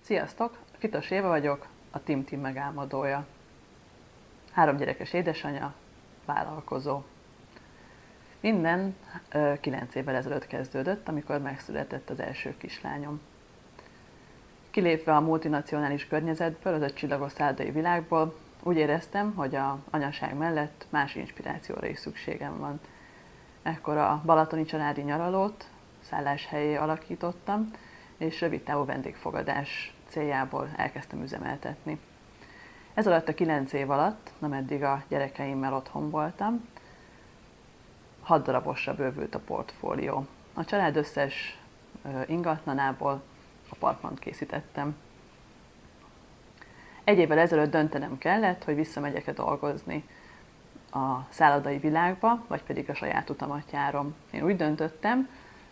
Sziasztok! Fitos Éva vagyok, a Tim megálmodója. 3 gyerekes édesanya, vállalkozó. Minden 9 évvel ezelőtt kezdődött, amikor megszületett az első kislányom. Kilépve a multinacionális környezetből, az 5 csillagos szállodai világból, úgy éreztem, hogy az anyaság mellett más inspirációra is szükségem van. Ekkor a balatoni családi nyaralót szálláshelyé alakítottam, és rövidtávú vendégfogadás céljából elkezdtem üzemeltetni. Ez alatt a 9 év alatt, ameddig a gyerekeimmel otthon voltam, 6 darabosra bővült a portfólió. A család összes ingatlanából apartmant készítettem. 1 évvel ezelőtt döntenem kellett, hogy visszamegyek-e dolgozni a szállodai világba, vagy pedig a saját utamat járom. Én úgy döntöttem,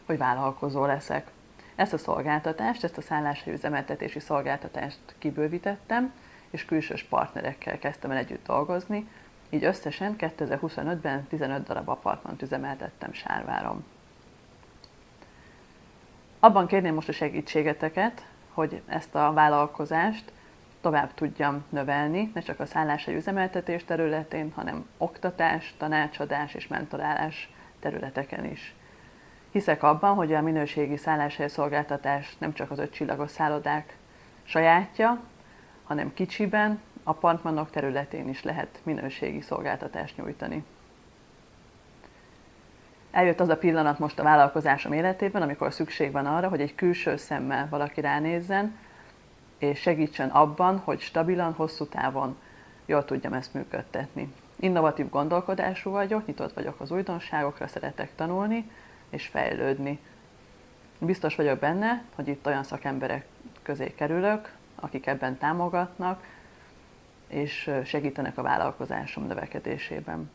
hogy vállalkozó leszek. Ezt a szolgáltatást, ezt a szálláshely üzemeltetési szolgáltatást kibővítettem, és külsős partnerekkel kezdtem el együtt dolgozni, így összesen 2025-ben 15 darab apartmant üzemeltettem Sárváron. Abban kérném most a segítségeteket, hogy ezt a vállalkozást tovább tudjam növelni, ne csak a szálláshely üzemeltetés területén, hanem oktatás, tanácsadás és mentorálás területeken is. Hiszek abban, hogy a minőségi szálláshely szolgáltatás nem csak az 5 csillagos szállodák sajátja, hanem kicsiben, apartmanok területén is lehet minőségi szolgáltatást nyújtani. Eljött az a pillanat most a vállalkozásom életében, amikor szükség van arra, hogy egy külső szemmel valaki ránézzen, és segítsen abban, hogy stabilan, hosszú távon jól tudjam ezt működtetni. Innovatív gondolkodású vagyok, nyitott vagyok az újdonságokra, szeretek tanulni és fejlődni. Biztos vagyok benne, hogy itt olyan szakemberek közé kerülök, akik ebben támogatnak, és segítenek a vállalkozásom növekedésében.